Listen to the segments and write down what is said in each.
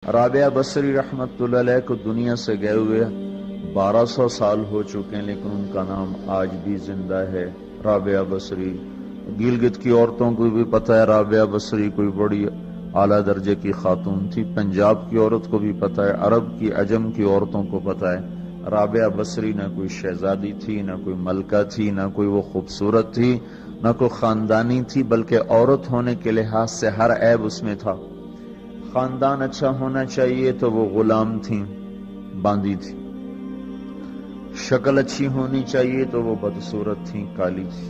رابعہ بصری رحمت اللہ علیہ کو دنیا سے گئے ہوئے 1200 سال ہو چکے ہیں، لیکن ان کا نام آج بھی زندہ ہے، رابعہ بصری۔ گلگت کی عورتوں کو بھی پتہ ہے رابعہ بصری کوئی بڑی اعلیٰ درجے کی خاتون تھی، پنجاب کی عورت کو بھی پتہ ہے، عرب کی عجم کی عورتوں کو پتہ ہے رابعہ بصری نہ کوئی شہزادی تھی، نہ کوئی ملکہ تھی، نہ کوئی وہ خوبصورت تھی، نہ کوئی خاندانی تھی، بلکہ عورت ہونے کے لحاظ سے ہر عیب اس میں تھا۔ خاندان اچھا ہونا چاہیے تو وہ غلام تھیں، باندی تھی۔ شکل اچھی ہونی چاہیے تو وہ بدصورت تھیں، کالی تھی۔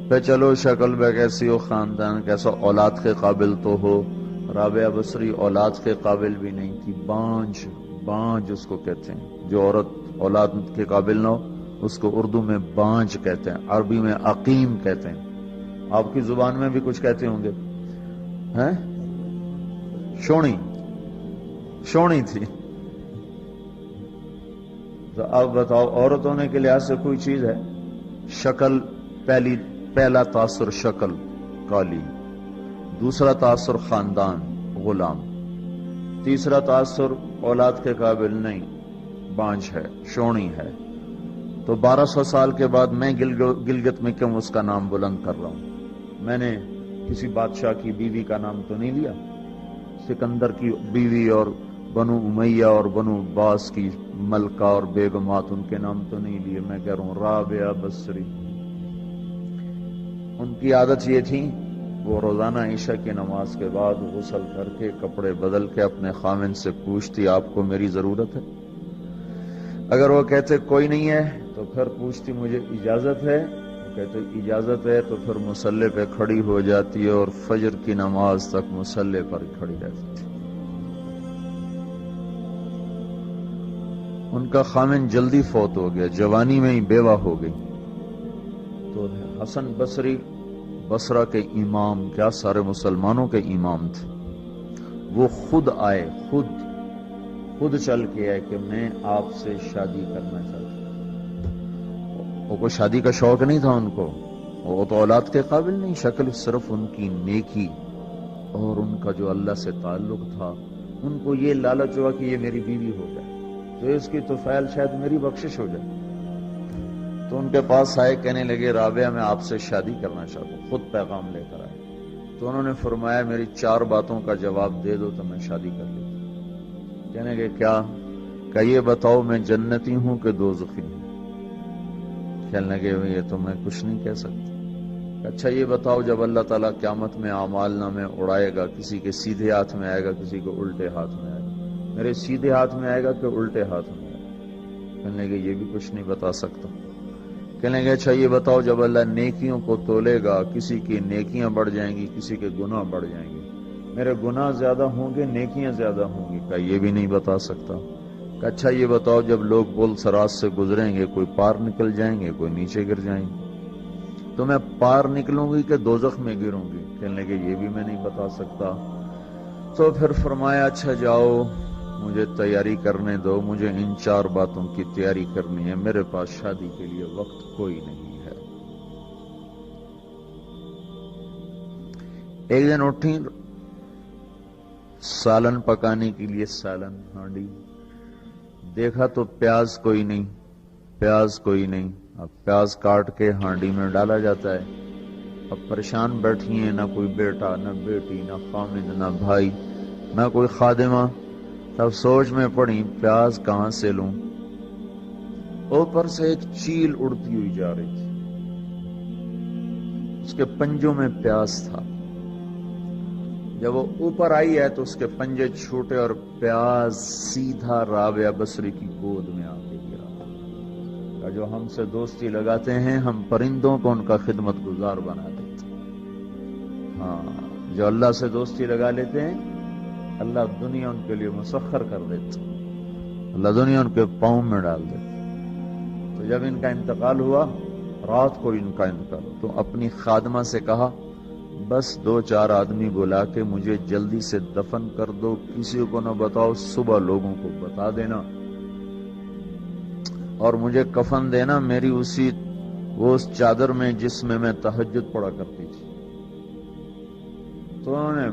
پہ چلو شکل بے کیسی ہو، خاندان کیسا، اولاد کے قابل تو ہو۔ رابعہ بصری اولاد کے قابل بھی نہیں تھی، بانج اس کو کہتے ہیں، جو عورت اولاد کے قابل نہ ہو اس کو اردو میں بانج کہتے ہیں، عربی میں عقیم کہتے ہیں۔ آپ کی زبان میں بھی کچھ کہتے ہوں گے، ہیں؟ شونی تھی۔ تو اب بتاؤ، عورت ہونے کے لحاظ سے کوئی چیز ہے؟ شکل، پہلا تاثر شکل، کالی، دوسرا تاثر خاندان، غلام، تیسرا تاثر اولاد کے قابل نہیں، بانج ہے، شونی ہے۔ تو 1200 سال کے بعد میں گلگت میں کیوں اس کا نام بلند کر رہا ہوں؟ میں نے کسی بادشاہ کی بیوی کا نام تو نہیں لیا، سکندر کی بیوی اور بنو امیہ اور بنو عباس کی ملکہ اور بیگمات، ان کے نام تو نہیں لیے۔ میں کہہ رہا ہوں رابعہ بصری، ان کی عادت یہ تھی، وہ روزانہ عشاء کی نماز کے بعد غسل کر کے کپڑے بدل کے اپنے خاوند سے پوچھتی آپ کو میری ضرورت ہے؟ اگر وہ کہتے کوئی نہیں ہے تو پھر پوچھتی مجھے اجازت ہے؟ وہ کہتے اجازت ہے تو پھر مصلی پہ کھڑی ہو جاتی ہے اور فجر کی نماز تک مصلی پر کھڑی رہتی تھی۔ ان کا خاوند جلدی فوت ہو گیا، جوانی میں ہی بیوہ ہو گئی۔ تو حسن بصری بصرہ کے امام، کیا سارے مسلمانوں کے امام تھے، وہ خود آئے، خود چل کے آئے کہ میں آپ سے شادی کرنا چاہتا ہوں۔ وہ کوئی شادی کا شوق نہیں تھا ان کو، وہ تو اولاد کے قابل نہیں، شکل صرف ان کی نیکی اور ان کا جو اللہ سے تعلق تھا، ان کو یہ لالچ ہوا کہ یہ میری بیوی ہو جائے تو اس کی تو فعل شاید میری بخشش ہو جائے۔ تو ان کے پاس آئے، کہنے لگے رابعہ میں آپ سے شادی کرنا چاہتا ہوں، خود پیغام لے کر آئے۔ تو انہوں نے فرمایا میری 4 باتوں کا جواب دے دو تو میں شادی کر لیتا ہوں۔ کہنے لگے کیا؟ کہ یہ بتاؤ میں جنتی ہوں کہ دوزخی ہوں؟ کہنے لگے یہ تو میں کچھ نہیں کہہ سکتا۔ اچھا یہ بتاؤ جب اللہ تعالیٰ قیامت میں اعمال نامے اڑائے گا، کسی کے سیدھے ہاتھ میں آئے گا، کسی کو الٹے ہاتھ میں آئے گا، میرے سیدھے ہاتھ میں آئے گا کہ الٹے ہاتھ میں آئے گا؟ کہنے لگے یہ بھی کچھ نہیں بتا سکتا۔ کہنے لگے اچھا یہ بتاؤ جب اللہ نیکیوں کو تولے گا، کسی کی نیکیاں بڑھ جائیں گی، کسی کے گناہ بڑھ جائیں گے، میرے گناہ زیادہ ہوں گے، نیکیاں زیادہ ہوں گی؟ کہ یہ بھی نہیں بتا سکتا۔ کہ اچھا یہ بتاؤ جب لوگ پل صراط سے گزریں گے، کوئی پار نکل جائیں گے، کوئی نیچے گر جائیں گے، تو میں پار نکلوں گی کہ دوزخ میں گروں گی؟ کہنے لگے یہ بھی میں نہیں بتا سکتا۔ تو پھر فرمایا اچھا جاؤ مجھے تیاری کرنے دو، مجھے ان 4 باتوں کی تیاری کرنی ہے، میرے پاس شادی کے لیے وقت کوئی نہیں ہے۔ ایک دن اٹھی، سالن پکانے کے لیے سالن ہانڈی، دیکھا تو پیاز کوئی نہیں، اب پیاز کاٹ کے ہانڈی میں ڈالا جاتا ہے۔ اب پریشان بیٹھی ہیں، نہ کوئی بیٹا، نہ بیٹی، نہ خامد، نہ بھائی، نہ کوئی خادمہ۔ تب سوچ میں پڑی پیاز کہاں سے لوں؟ اوپر سے ایک چیل اڑتی ہوئی جا رہی تھی، اس کے پنجوں میں پیاز تھا۔ جب وہ اوپر آئی ہے تو اس کے پنجے چھوٹے اور پیاز سیدھا رابعہ بصری کی گود میں آ کے گرا۔ جو ہم سے دوستی لگاتے ہیں ہم پرندوں کو ان کا خدمت گزار بنا دیتے ہیں۔ ہاں، جو اللہ سے دوستی لگا لیتے ہیں اللہ دنیا ان کے لیے مسخر کر دیتا، اللہ دنیا ان کے پاؤں میں ڈال دیتا۔ تو جب ان کا انتقال ہوا، رات کو ان کا انتقال، تو اپنی خادمہ سے کہا بس 2-4 آدمی بلا کے مجھے جلدی سے دفن کر دو، کسی کو نہ بتاؤ، صبح لوگوں کو بتا دینا، اور مجھے کفن دینا میری اس چادر میں جس میں میں تہجد پڑھا کرتی تھی۔ تو انہوں نے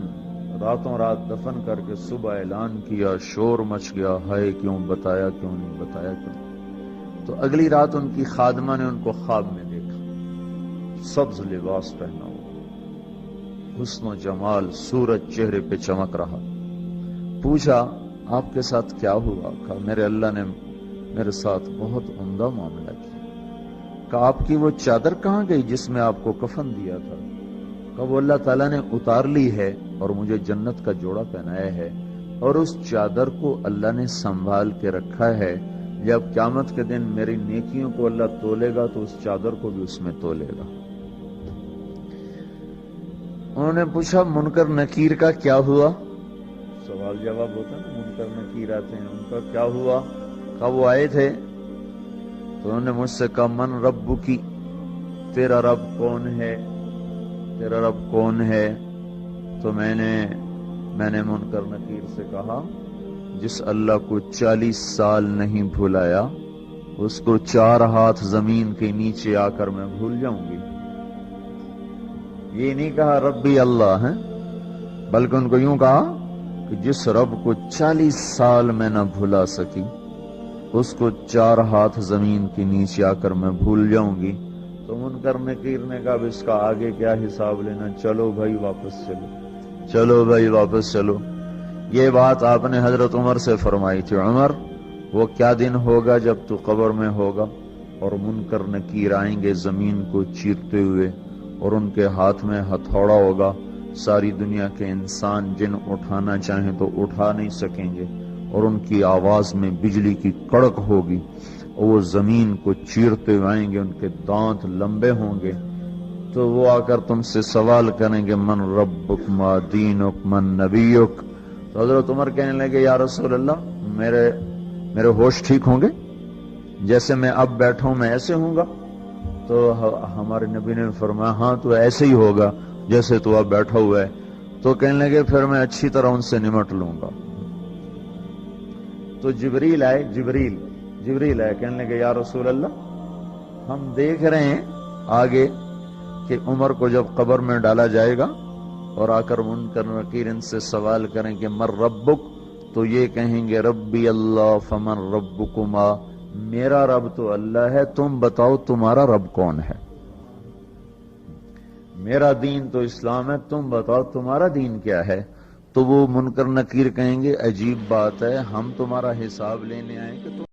راتوں رات دفن کر کے صبح اعلان کیا، شور مچ گیا، ہائے کیوں بتایا، کیوں نہیں بتایا، کیوں؟ تو اگلی رات ان کی خادمہ نے ان کو خواب میں دیکھا، سبز لباس پہنا ہوا، حسن و جمال، سورج چہرے پہ چمک رہا۔ پوچھا آپ کے ساتھ کیا ہوا؟ کہا میرے اللہ نے میرے ساتھ بہت عمدہ معاملہ کیا۔ کہا آپ کی وہ چادر کہاں گئی جس میں آپ کو کفن دیا تھا؟ کہا وہ اللہ تعالیٰ نے اتار لی ہے اور مجھے جنت کا جوڑا پہنایا ہے، اور اس چادر کو اللہ نے سنبھال کے رکھا ہے، جب قیامت کے دن میری نیکیوں کو اللہ تولے گا تو اس چادر کو بھی اس میں تولے گا۔ انہوں نے پوچھا منکر نکیر کا کیا ہوا؟ سوال جواب ہوتا ہے نا، منکر نکیر آتے ہیں، ان کا کیا ہوا؟ کہا وہ آئے تھے تو انہوں نے مجھ سے کہا من رب کی، تیرا رب کون ہے، تیرا رب کون ہے؟ تو میں نے منکر نکیر سے کہا جس اللہ کو 40 سال نہیں بھلایا اس کو 4 ہاتھ زمین کے نیچے آ کر میں بھول جاؤں گی۔ یہ نہیں کہا ربی اللہ ہے، بلکہ ان کو یوں کہا کہ جس رب کو 40 سال میں نہ بھلا سکی اس کو 4 ہاتھ زمین کے نیچے آ کر میں بھول جاؤں گی۔ تو منکر نکیر نے کہا اب اس کا آگے کیا حساب لینا، چلو بھائی واپس چلو، چلو بھائی واپس چلو۔ یہ بات آپ نے حضرت عمر سے فرمائی تھی، عمر وہ کیا دن ہوگا جب تو قبر میں ہوگا اور منکر نکیر آئیں گے زمین کو چیرتے ہوئے، اور ان کے ہاتھ میں ہتھوڑا ہوگا، ساری دنیا کے انسان جن اٹھانا چاہیں تو اٹھا نہیں سکیں گے، اور ان کی آواز میں بجلی کی کڑک ہوگی، اور وہ زمین کو چیرتے ہوئے آئیں گے، ان کے دانت لمبے ہوں گے، تو وہ آ کر تم سے سوال کریں گے من ربک ما دینک من نبیک۔ تو حضرت عمر کہنے لگے یا رسول اللہ میرے ہوش ٹھیک ہوں گے؟ جیسے میں اب بیٹھا ہوں میں ایسے ہوں گا؟ تو ہمارے نبی نے فرمایا ہاں تو ایسے ہی ہوگا جیسے تو اب بیٹھا ہوا ہے۔ تو کہنے لگے پھر میں اچھی طرح ان سے نمٹ لوں گا۔ تو جبریل آئے، کہنے لگے یا رسول اللہ ہم دیکھ رہے ہیں آگے کہ عمر کو جب قبر میں ڈالا جائے گا اور آ کر منکر نکیر ان سے سوال کریں کہ من ربک، تو یہ کہیں گے ربی اللہ فمن ربکما، میرا رب تو اللہ ہے، تم بتاؤ تمہارا رب کون ہے؟ میرا دین تو اسلام ہے، تم بتاؤ تمہارا دین کیا ہے؟ تو وہ منکر نکیر کہیں گے عجیب بات ہے، ہم تمہارا حساب لینے آئے کہ تم